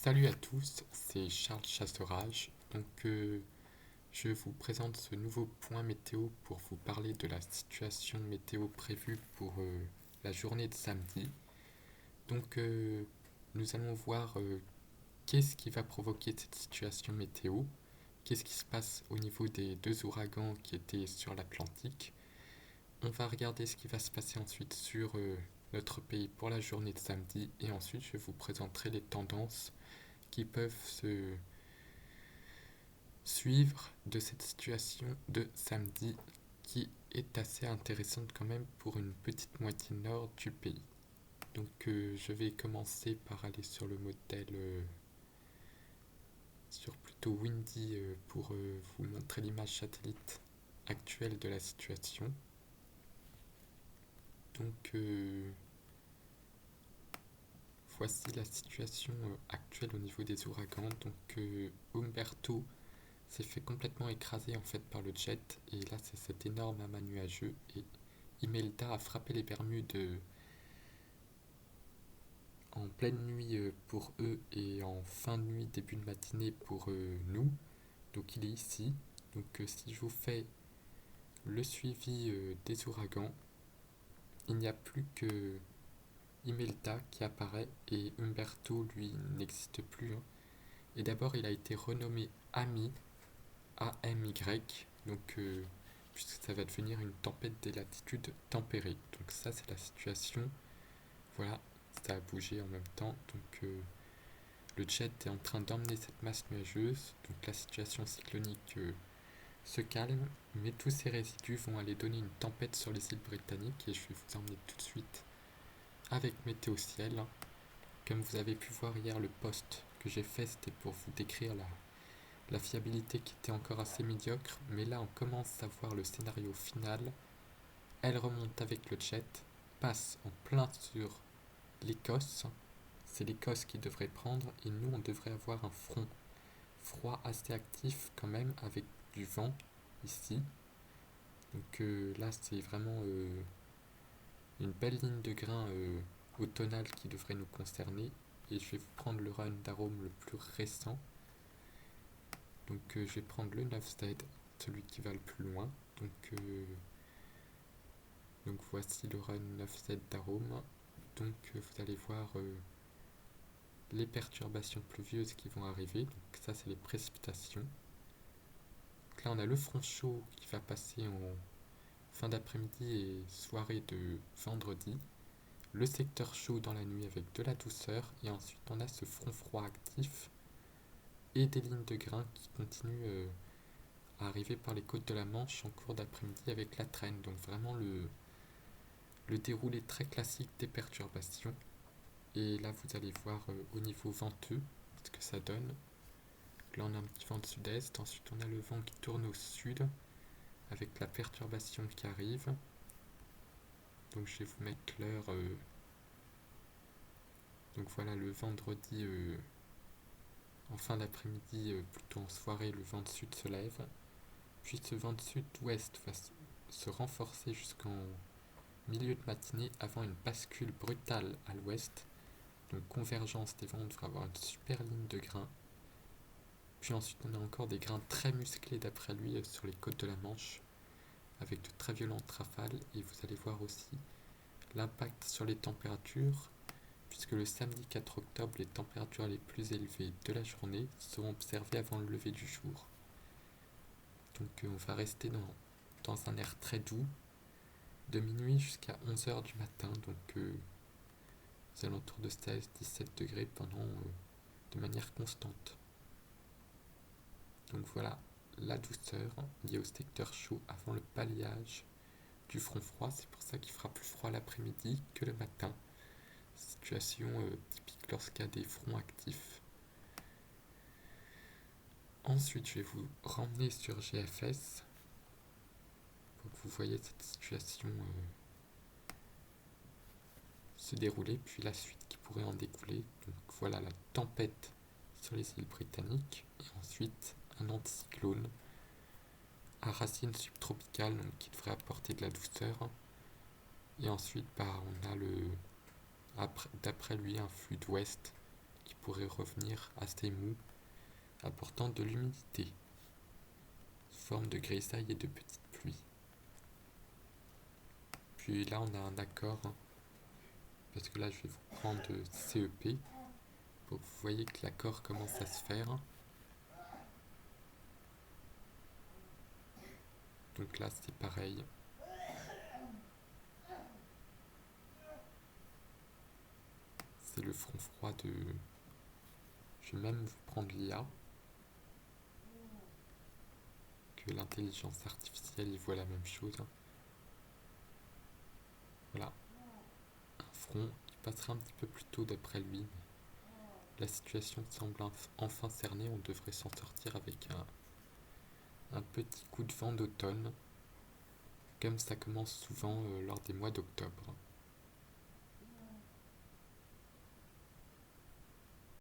Salut à tous, c'est Charles Chasserage. Je vous présente ce nouveau point météo pour vous parler de la situation météo prévue pour la journée de samedi. Donc, euh, Nous allons voir qu'est-ce qui va provoquer cette situation météo, qu'est-ce qui se passe au niveau des deux ouragans qui étaient sur l'Atlantique. On va regarder ce qui va se passer ensuite sur notre pays pour la journée de samedi et ensuite je vous présenterai les tendances qui peuvent se suivre de cette situation de samedi qui est assez intéressante quand même pour une petite moitié nord du pays. Je vais commencer par aller sur le modèle sur plutôt windy pour vous montrer l'image satellite actuelle de la situation. Donc euh, Voici la situation actuelle au niveau des ouragans. Umberto s'est fait complètement écraser en fait par le jet et là c'est cet énorme amas nuageux et Imelda a frappé les Bermudes en pleine nuit pour eux et en fin de nuit début de matinée pour nous. Donc il est ici. Si je vous fais le suivi des ouragans, il n'y a plus que Imelda qui apparaît et Umberto lui n'existe plus, hein. Et d'abord il a été renommé Ami AMY, puisque ça va devenir une tempête des latitudes tempérées. Donc ça c'est la situation, voilà, ça a bougé en même temps. Le jet est en train d'emmener cette masse nuageuse, donc la situation cyclonique se calme, mais tous ces résidus vont aller donner une tempête sur les îles britanniques et je vais vous emmener tout de suite avec Météo Ciel. Comme vous avez pu voir hier, le post que j'ai fait c'était pour vous décrire la fiabilité qui était encore assez médiocre, mais là on commence à voir le scénario final. Elle remonte avec le jet, passe en plein sur l'Écosse. C'est l'Écosse qui devrait prendre et nous on devrait avoir un front froid assez actif quand même avec du vent ici. Là c'est vraiment une belle ligne de grain automnale qui devrait nous concerner et je vais vous prendre le run d'arôme le plus récent. Je vais prendre le 9Z, celui qui va le plus loin. Donc, euh, Voici le run 9Z d'arôme. Vous allez voir les perturbations pluvieuses qui vont arriver. Donc ça c'est les précipitations. Donc là on a le front chaud qui va passer en fin d'après-midi et soirée de vendredi. Le secteur chaud dans la nuit avec de la douceur. Et ensuite on a ce front froid actif et des lignes de grains qui continuent à arriver par les côtes de la Manche en cours d'après-midi avec la traîne. Donc vraiment le déroulé très classique des perturbations. Et là vous allez voir au niveau venteux ce que ça donne. Là on a un petit vent de sud-est, ensuite on a le vent qui tourne au sud avec la perturbation qui arrive. Donc je vais vous mettre l'heure. Donc voilà le vendredi en fin d'après-midi, plutôt en soirée, le vent de sud se lève. Puis ce vent de sud-ouest va se renforcer jusqu'en milieu de matinée avant une bascule brutale à l'ouest. Donc convergence des vents, on devrait avoir une super ligne de grains. Puis ensuite on a encore des grains très musclés d'après lui sur les côtes de la Manche, avec de très violentes rafales. Et vous allez voir aussi l'impact sur les températures, puisque le samedi 4 octobre, les températures les plus élevées de la journée seront observées avant le lever du jour. On va rester dans un air très doux, de minuit jusqu'à 11h du matin, aux alentours de 16-17 degrés de manière constante. Donc voilà la douceur liée au secteur chaud avant le balayage du front froid. C'est pour ça qu'il fera plus froid l'après-midi que le matin. Situation typique lorsqu'il y a des fronts actifs. Ensuite, je vais vous ramener sur GFS pour que vous voyez cette situation se dérouler, puis la suite qui pourrait en découler. Donc voilà la tempête sur les îles britanniques, et ensuite un anticyclone à racines subtropicales qui devrait apporter de la douceur. Et ensuite on a d'après lui un flux d'ouest qui pourrait revenir assez mou, apportant de l'humidité, sous forme de grisaille et de petites pluies. Puis là, on a un accord, hein, parce que là, je vais vous prendre CEP, pour que vous voyez que l'accord commence à se faire. Donc là, c'est pareil. C'est le front froid de... Je vais même vous prendre l'IA, que l'intelligence artificielle y voit la même chose. Voilà, un front qui passera un petit peu plus tôt d'après lui. La situation semble enfin cernée, on devrait s'en sortir avec un petit coup de vent d'automne, comme ça commence souvent lors des mois d'octobre.